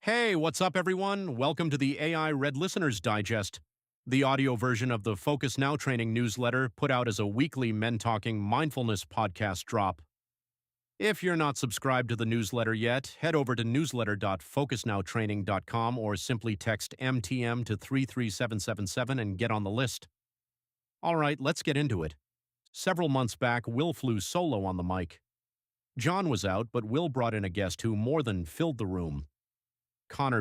Hey, what's up, everyone? Welcome to the AI Red Listeners Digest, the audio version of the Focus Now training newsletter put out as a weekly Men Talking Mindfulness podcast drop. If you're not subscribed to the newsletter yet, head over to newsletter.focusnowtraining.com or simply text MTM to 33777 and get on the list. All right, let's get into it. Several months back, Will flew solo on the mic. John was out, but Will brought in a guest who more than filled the room.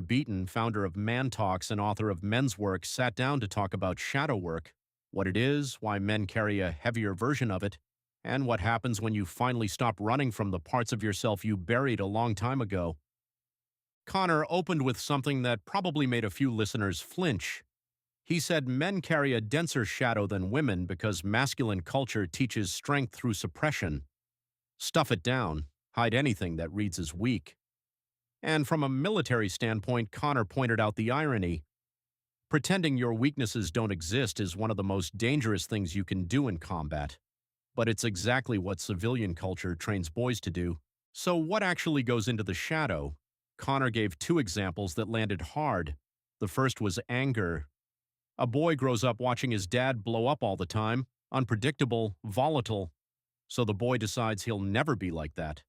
Beaton, founder of Man Talks and author of Men's Work, sat down to talk about shadow work, what it is, why men carry a heavier version of it, and what happens when you finally stop running from the parts of yourself you buried a long time ago. Connor opened with something that probably made a few listeners flinch. He said men carry a denser shadow than women because masculine culture teaches strength through suppression. Stuff it down, hide anything that reads as weak. And from a military standpoint, Connor pointed out the irony. Pretending your weaknesses don't exist is one of the most dangerous things you can do in combat. But it's exactly what civilian culture trains boys to do. So what actually goes into the shadow? Connor gave two examples that landed hard. The first was anger. A boy grows up watching his dad blow up all the time, unpredictable, volatile. So the boy decides he'll never be like that.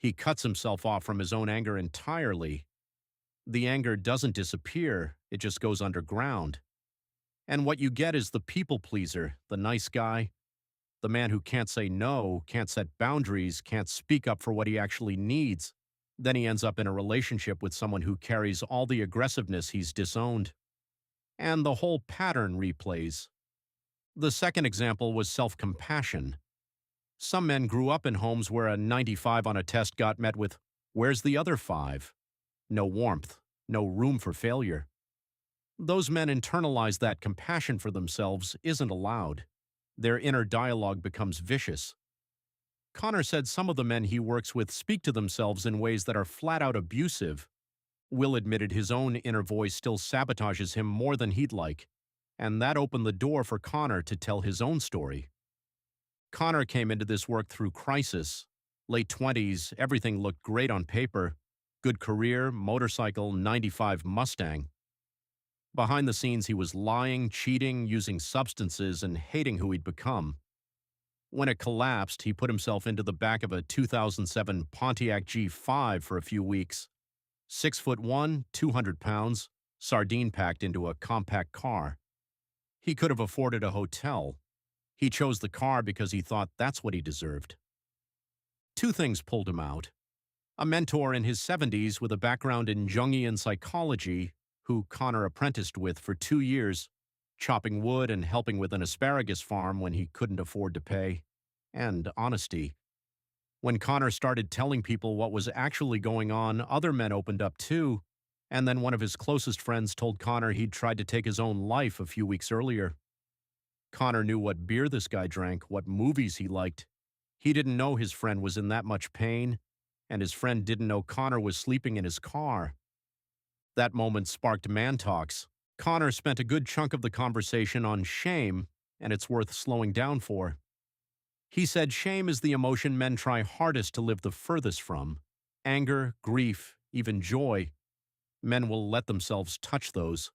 He cuts himself off from his own anger entirely. The anger doesn't disappear, it just goes underground. And what you get is the people pleaser, the nice guy, the man who can't say no, can't set boundaries, can't speak up for what he actually needs. Then he ends up in a relationship with someone who carries all the aggressiveness he's disowned. And the whole pattern replays. The second example was self-compassion. Some men grew up in homes where a 95 on a test got met with, "Where's the other 5?" No warmth, no room for failure. Those men internalize that compassion for themselves isn't allowed. Their inner dialogue becomes vicious. Connor said some of the men he works with speak to themselves in ways that are flat-out abusive. Will admitted his own inner voice still sabotages him more than he'd like, and that opened the door for Connor to tell his own story. Connor came into this work through crisis. Late 20s, everything looked great on paper. Good career, motorcycle, 95 Mustang. Behind the scenes, he was lying, cheating, using substances, and hating who he'd become. When it collapsed, he put himself into the back of a 2007 Pontiac G5 for a few weeks. 6'1", 200 pounds, sardine packed into a compact car. He could have afforded a hotel. He chose the car because he thought that's what he deserved. Two things pulled him out. A mentor in his 70s with a background in Jungian psychology, who Connor apprenticed with for 2 years, chopping wood and helping with an asparagus farm when he couldn't afford to pay. And honesty. When Connor started telling people what was actually going on, other men opened up too, and then one of his closest friends told Connor he'd tried to take his own life a few weeks earlier. Connor knew what beer this guy drank, what movies he liked. He didn't know his friend was in that much pain, and his friend didn't know Connor was sleeping in his car. That moment sparked man talks. Connor spent a good chunk of the conversation on shame, and it's worth slowing down for. He said shame is the emotion men try hardest to live the furthest from. Anger, grief, even joy. Men will let themselves touch those.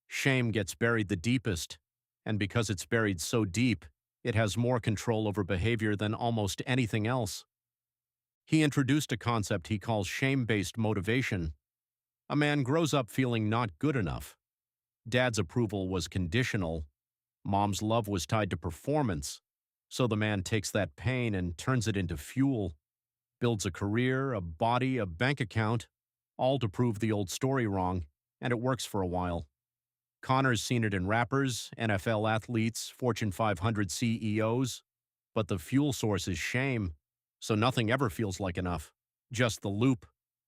Shame gets buried the deepest. And because it's buried so deep, it has more control over behavior than almost anything else. He introduced a concept he calls shame-based motivation. A man grows up feeling not good enough. Dad's approval was conditional. Mom's love was tied to performance. So the man takes that pain and turns it into fuel, builds a career, a body, a bank account, all to prove the old story wrong, and it works for a while. Connor's seen it in rappers, NFL athletes, Fortune 500 CEOs, but the fuel source is shame, so nothing ever feels like enough. Just the loop.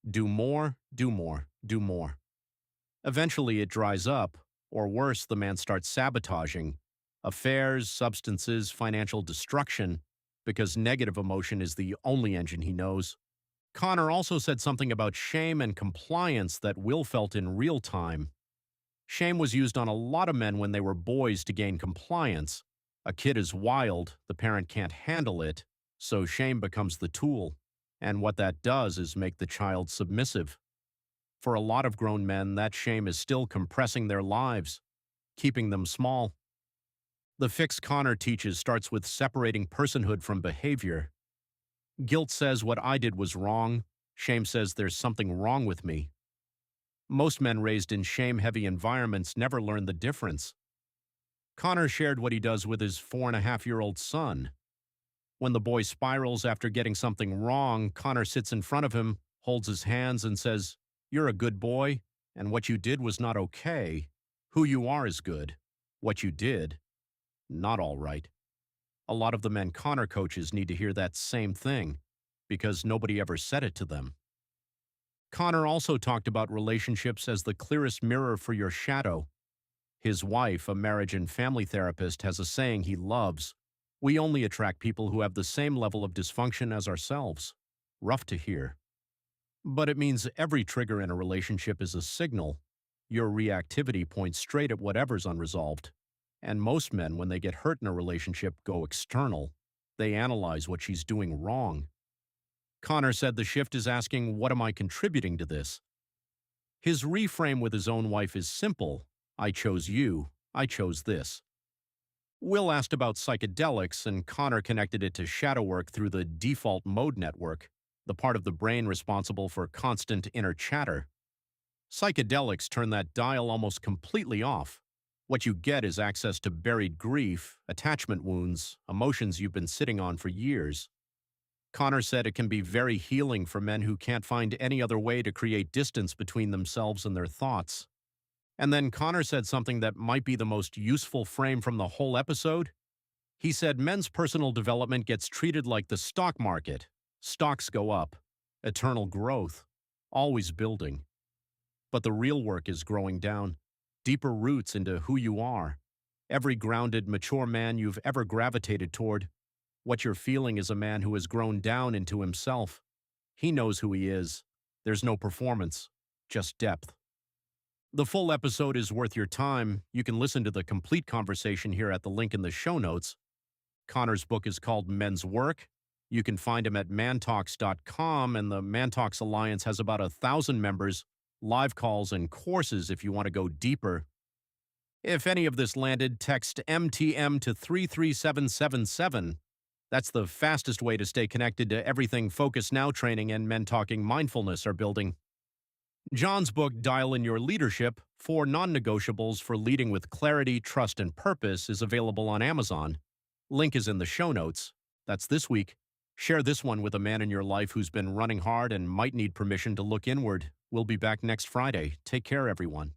Do more, do more, do more. Eventually it dries up, or worse, the man starts sabotaging. Affairs, substances, financial destruction, because negative emotion is the only engine he knows. Connor also said something about shame and compliance that Will felt in real time. Shame was used on a lot of men when they were boys to gain compliance. A kid is wild, the parent can't handle it, so shame becomes the tool. And what that does is make the child submissive. For a lot of grown men, that shame is still compressing their lives, keeping them small. The fix Connor teaches starts with separating personhood from behavior. Guilt says what I did was wrong. Shame says there's something wrong with me. Most men raised in shame-heavy environments never learn the difference. Connor shared what he does with his 4.5-year-old son. When the boy spirals after getting something wrong, Connor sits in front of him, holds his hands, and says, "You're a good boy, and what you did was not okay. Who you are is good. What you did, not all right." A lot of the men Connor coaches need to hear that same thing, because nobody ever said it to them. Connor also talked about relationships as the clearest mirror for your shadow. His wife, a marriage and family therapist, has a saying he loves: "We only attract people who have the same level of dysfunction as ourselves." Rough to hear. But it means every trigger in a relationship is a signal. Your reactivity points straight at whatever's unresolved. And most men, when they get hurt in a relationship, go external. They analyze what she's doing wrong. Connor said the shift is asking, what am I contributing to this? His reframe with his own wife is simple: I chose you, I chose this. Will asked about psychedelics, and Connor connected it to shadow work through the default mode network, the part of the brain responsible for constant inner chatter. Psychedelics turn that dial almost completely off. What you get is access to buried grief, attachment wounds, emotions you've been sitting on for years. Connor said it can be very healing for men who can't find any other way to create distance between themselves and their thoughts. And then Connor said something that might be the most useful frame from the whole episode. He said men's personal development gets treated like the stock market. Stocks go up. Eternal growth. Always building. But the real work is growing down. Deeper roots into who you are. Every grounded, mature man you've ever gravitated toward. What you're feeling is a man who has grown down into himself. He knows who he is. There's no performance, just depth. The full episode is worth your time. You can listen to the complete conversation here at the link in the show notes. Connor's book is called Men's Work. You can find him at mantalks.com, and the Mantalks Alliance has about 1,000 members, live calls, and courses if you want to go deeper. If any of this landed, text MTM to 33777. That's the fastest way to stay connected to everything Focus Now training and Men Talking Mindfulness are building. John's book, Dial in Your Leadership, 4 Non-negotiables for Leading with Clarity, Trust, and Purpose, is available on Amazon. Link is in the show notes. That's this week. Share this one with a man in your life who's been running hard and might need permission to look inward. We'll be back next Friday. Take care, everyone.